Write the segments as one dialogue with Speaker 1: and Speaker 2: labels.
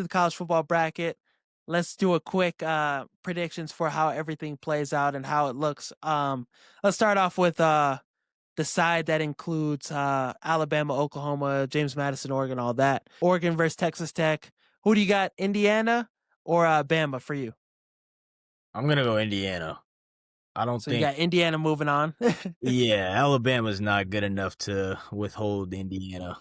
Speaker 1: into the college football bracket. Let's do a quick predictions for how everything plays out and how it looks. Let's start off with the side that includes Alabama, Oklahoma, James Madison, Oregon, all that. Oregon versus Texas Tech. Who do you got, Indiana or Bama for you?
Speaker 2: I'm gonna go Indiana. I don't
Speaker 1: So you
Speaker 2: think
Speaker 1: got Indiana moving on.
Speaker 2: yeah, Alabama's not good enough to withhold Indiana.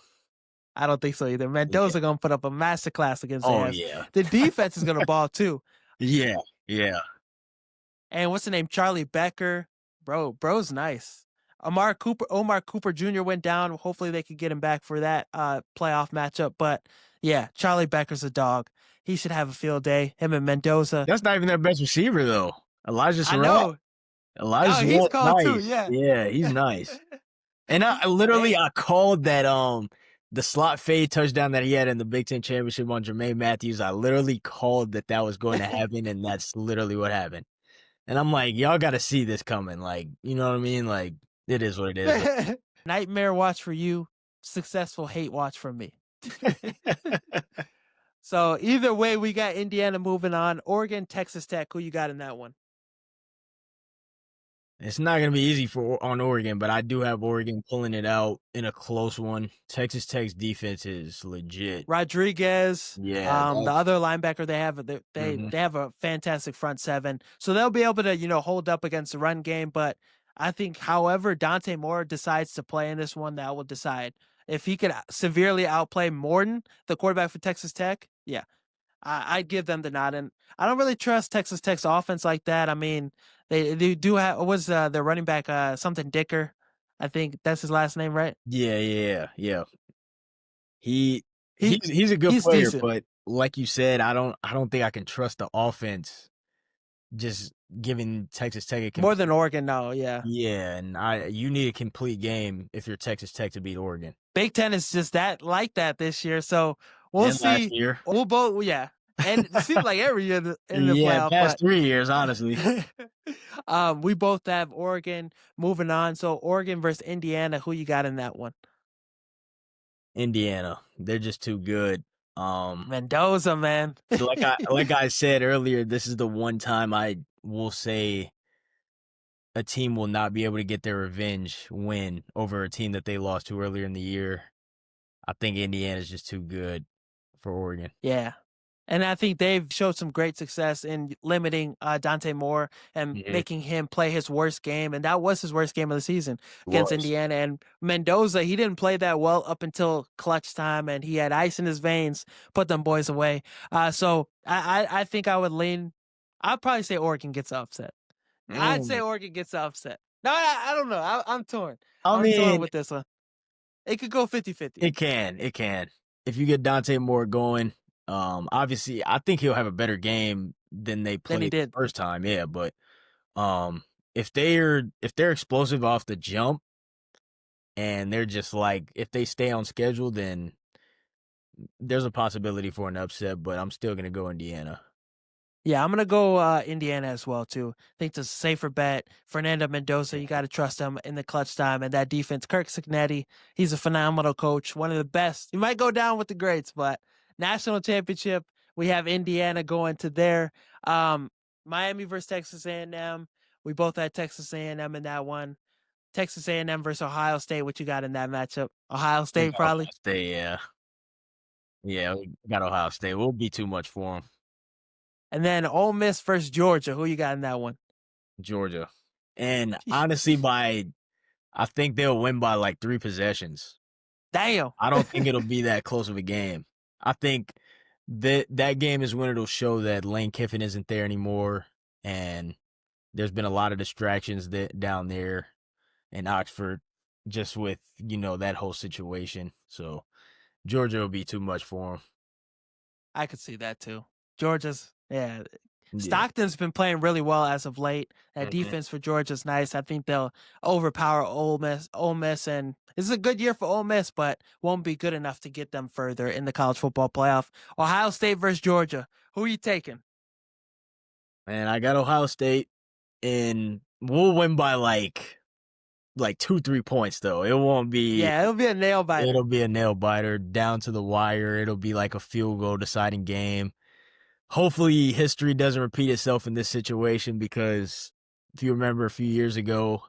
Speaker 1: I don't think so either.
Speaker 2: Yeah.
Speaker 1: Mendoza gonna put up a masterclass against
Speaker 2: Oh,
Speaker 1: their ass.
Speaker 2: yeah.
Speaker 1: The defense is gonna ball too.
Speaker 2: Yeah, yeah.
Speaker 1: And what's the name? Charlie Becker. Bro's nice. Omar Cooper Jr. went down. Hopefully they could get him back for that playoff matchup. But yeah, Charlie Becker's a dog. He should have a field day. Him and Mendoza.
Speaker 2: That's not even their best receiver, though. Elijah
Speaker 1: I
Speaker 2: Surratt?
Speaker 1: know.
Speaker 2: Elijah
Speaker 1: Oh, he's
Speaker 2: Surratt's
Speaker 1: cold too.
Speaker 2: nice.
Speaker 1: Yeah.
Speaker 2: Yeah, he's nice. And I literally
Speaker 1: Hey,
Speaker 2: I called that the slot fade touchdown that he had in the Big Ten championship on Jermaine Matthews. I literally called that was going to happen, and that's literally what happened. And I'm like, y'all got to see this coming. Like, you know what I mean? Like, it is what it is.
Speaker 1: nightmare watch for you. Successful hate watch for me. So either way, we got Indiana moving on. Oregon, Texas Tech. Who you got in that one?
Speaker 2: It's not going to be easy on Oregon, but I do have Oregon pulling it out in a close one. Texas Tech's defense is legit.
Speaker 1: Rodriguez,
Speaker 2: Yeah.
Speaker 1: the other linebacker
Speaker 2: Mhm.
Speaker 1: they have a fantastic front seven, so they'll be able to hold up against the run game. But I think, however, Dante Moore decides to play in this one, that will decide if he could severely outplay Morton, the quarterback for Texas Tech. Yeah, I'd give them the nod, and I don't really trust Texas Tech's offense like that. I mean, they do have was their running back something Dicker, I think that's his last name, right?
Speaker 2: Yeah, yeah, yeah. He
Speaker 1: He
Speaker 2: he's a good
Speaker 1: he's
Speaker 2: player,
Speaker 1: decent.
Speaker 2: but like you said, I don't think I can trust the offense just giving Texas Tech a
Speaker 1: More than
Speaker 2: complete.
Speaker 1: Oregon, no, yeah.
Speaker 2: Yeah, and you need a complete game if you're Texas Tech to beat Oregon.
Speaker 1: Big Ten is just that like that this year. So we'll
Speaker 2: And last
Speaker 1: see.
Speaker 2: year.
Speaker 1: We'll both, yeah. And it seems like every year in the
Speaker 2: Yeah,
Speaker 1: playoff,
Speaker 2: past
Speaker 1: but
Speaker 2: 3 years, honestly.
Speaker 1: we both have Oregon moving on. So Oregon versus Indiana. Who you got in that one?
Speaker 2: Indiana, they're just too good.
Speaker 1: Mendoza, man.
Speaker 2: Like I said earlier, this is the one time I will say a team will not be able to get their revenge win over a team that they lost to earlier in the year. I think Indiana's just too good for Oregon.
Speaker 1: Yeah. And I think they've showed some great success in limiting Dante Moore and
Speaker 2: Mhm.
Speaker 1: making him play his worst game. And that was his worst game of the season against
Speaker 2: Was.
Speaker 1: Indiana. And Mendoza, he didn't play that well up until clutch time, and he had ice in his veins, put them boys away. So I think I would lean, I'd probably say Oregon gets upset. I'd say
Speaker 2: Mm.
Speaker 1: Oregon gets upset. No, I don't know. I'm torn.
Speaker 2: I
Speaker 1: I'm torn
Speaker 2: mean,
Speaker 1: with this one. It could go 50-50.
Speaker 2: it can. If you get Dante Moore going, obviously, I think he'll have a better game than they
Speaker 1: Then he
Speaker 2: played the
Speaker 1: did.
Speaker 2: first time. Yeah, but if they're explosive off the jump and they're just like if they stay on schedule, then there's a possibility for an upset. But I'm still gonna go Indiana.
Speaker 1: Yeah, I'm gonna go Indiana as well too. I think it's a safer bet. Fernando Mendoza, you got to trust him in the clutch time, and that defense. Kirk Cignetti, he's a phenomenal coach, one of the best. He might go down with the greats, but national championship. We have Indiana going to there. Miami versus Texas A&M. We both had Texas A&M in that one. Texas A&M versus Ohio State. What you got in that matchup? Ohio
Speaker 2: We
Speaker 1: State
Speaker 2: got Ohio
Speaker 1: probably.
Speaker 2: State, yeah, yeah. We got Ohio State. Will be too much for them.
Speaker 1: And then Ole Miss versus Georgia. Who you got in that one?
Speaker 2: Georgia, and honestly, I think they'll win by like 3 possessions.
Speaker 1: Damn.
Speaker 2: I don't think it'll be that close of a game. I think that game is when it'll show that Lane Kiffin isn't there anymore, and there's been a lot of distractions down there in Oxford, just with that whole situation. So Georgia will be too much for him.
Speaker 1: I could see that too. Georgia's, yeah.
Speaker 2: Yeah.
Speaker 1: Stockton's been playing really well as of late. That
Speaker 2: Mhm.
Speaker 1: defense for Georgia's nice. I think they'll overpower Ole Miss. Ole Miss, and this is a good year for Ole Miss, but won't be good enough to get them further in the college football playoff. Ohio State versus Georgia. Who are you taking?
Speaker 2: And I got Ohio State, and we'll win by like like 2-3 points though. It won't be.
Speaker 1: Yeah, it'll be a nail biter.
Speaker 2: It'll be a nail biter down to the wire. It'll be like a field goal deciding game. Hopefully, history doesn't repeat itself in this situation because if you remember a few years ago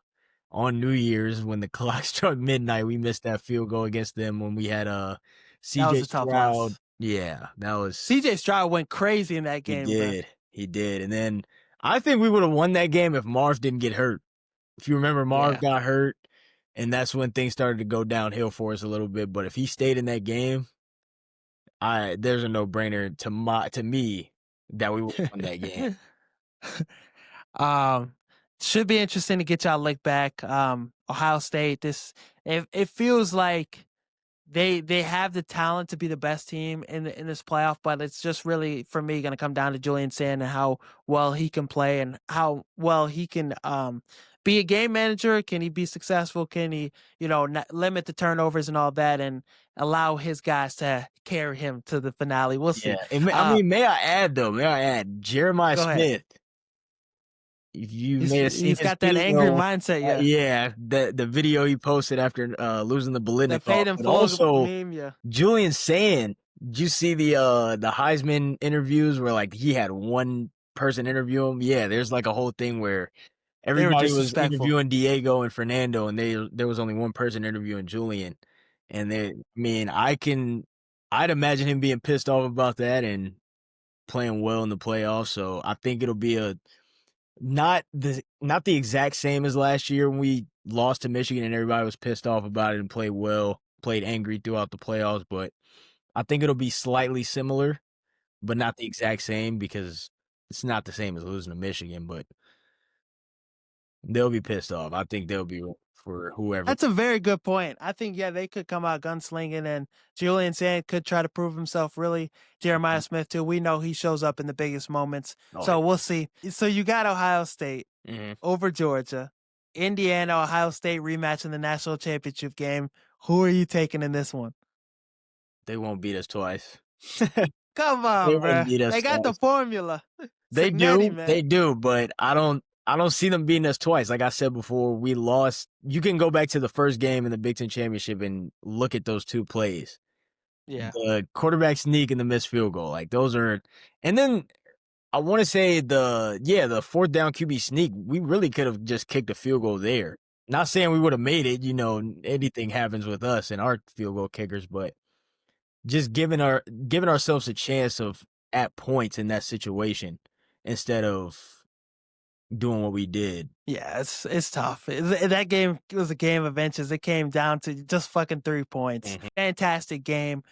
Speaker 2: on New Year's when the clock struck midnight, we missed that field goal against them when we had
Speaker 1: That was
Speaker 2: CJ
Speaker 1: a tough
Speaker 2: Stroud.
Speaker 1: loss.
Speaker 2: Yeah, that was.
Speaker 1: CJ Stroud went crazy in that
Speaker 2: He
Speaker 1: game, bro.
Speaker 2: did. He did. And then I think we would have won that game if Marv didn't get hurt. If you remember, Marv
Speaker 1: Yeah.
Speaker 2: got hurt, and that's when things started to go downhill for us a little bit. But if he stayed in that game, there's a no-brainer to me that we would have won that game.
Speaker 1: um, should be interesting to get y'all licked back. Ohio State. It feels like they have the talent to be the best team in this playoff, but it's just really for me going to come down to Julian Sand and how well he can play and how well he can be a game manager. Can he be successful? Can he limit the turnovers and all that and allow his guys to carry him to the finale? We'll see.
Speaker 2: Yeah. May I add though? May I add Jeremiah
Speaker 1: Go ahead.
Speaker 2: Smith? If you may have seen
Speaker 1: He's
Speaker 2: his
Speaker 1: got that
Speaker 2: video,
Speaker 1: angry mindset. Yeah,
Speaker 2: yeah, the video he posted after losing the
Speaker 1: the
Speaker 2: Biletnikoff,
Speaker 1: paid in
Speaker 2: but
Speaker 1: full
Speaker 2: also
Speaker 1: meme. Yeah,
Speaker 2: Julian Sand. Did you see the Heisman interviews where like he had one person interview him? Yeah, there's like a whole thing where
Speaker 1: they were
Speaker 2: everybody was
Speaker 1: disrespectful.
Speaker 2: interviewing Diego and Fernando, and there was only one person interviewing Julian. And I'd imagine him being pissed off about that and playing well in the playoffs. So I think it'll be not the exact same as last year when we lost to Michigan and everybody was pissed off about it and played angry throughout the playoffs. But I think it'll be slightly similar, but not the exact same because it's not the same as losing to Michigan. But they'll be pissed off. I think they'll be for whoever.
Speaker 1: That's a very good point. I think they could come out gunslinging, and Julian Sand could try to prove himself. Really, Jeremiah Smith too. We know he shows up in the biggest moments, so we'll see. So you got Ohio State over Georgia, Indiana, Ohio State rematch in the national championship game. Who are you taking in this one?
Speaker 2: They won't beat us twice.
Speaker 1: Come on, bro. They got the formula.
Speaker 2: They do, but I don't see them beating us twice. Like I said before, we lost. You can go back to the first game in the Big Ten Championship and look at those two plays.
Speaker 1: Yeah.
Speaker 2: The quarterback sneak and the missed field goal. Like those are, and then I want to say the fourth down QB sneak, we really could have just kicked a field goal there. Not saying we would have made it, anything happens with us and our field goal kickers, but just giving ourselves a chance of at points in that situation instead of doing what we did.
Speaker 1: Yeah, it's tough. That game was a game of inches. It came down to just fucking 3 points. Fantastic game.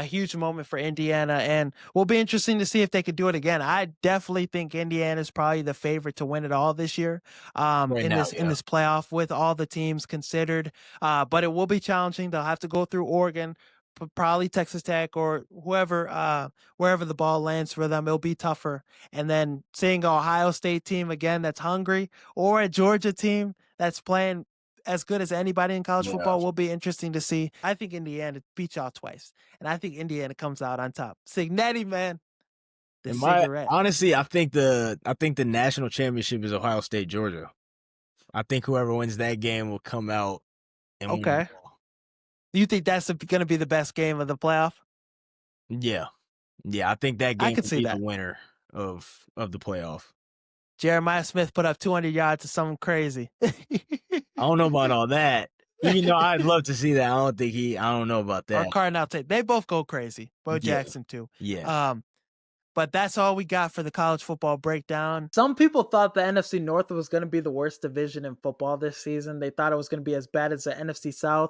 Speaker 1: Huge moment for Indiana, and will be interesting to see if they could do it again. I definitely think Indiana is probably the favorite to win it all this year. In this playoff with all the teams considered. But it will be challenging. They'll have to go through Oregon, probably Texas Tech or whoever, wherever the ball lands for them. It'll be tougher. And then seeing an Ohio State team again that's hungry, or a Georgia team that's playing as good as anybody in college football will be interesting to see. I think Indiana beat y'all twice, and I think Indiana comes out on top. Signetti, man.
Speaker 2: Honestly, I think the national championship is Ohio State, Georgia. I think whoever wins that game will come out and win it all.
Speaker 1: You think that's going to be the best game of the playoff?
Speaker 2: Yeah. I think that game
Speaker 1: could see
Speaker 2: the winner of the playoff.
Speaker 1: Jeremiah Smith put up 200 yards to something crazy.
Speaker 2: I don't know about all that. Even though I'd love to see that, I don't know about that.
Speaker 1: Or Cardinal Tate. They both go crazy. Bo Jackson too.
Speaker 2: Yeah.
Speaker 1: But that's all we got for the college football breakdown. Some people thought the NFC North was going to be the worst division in football this season. They thought it was going to be as bad as the NFC South.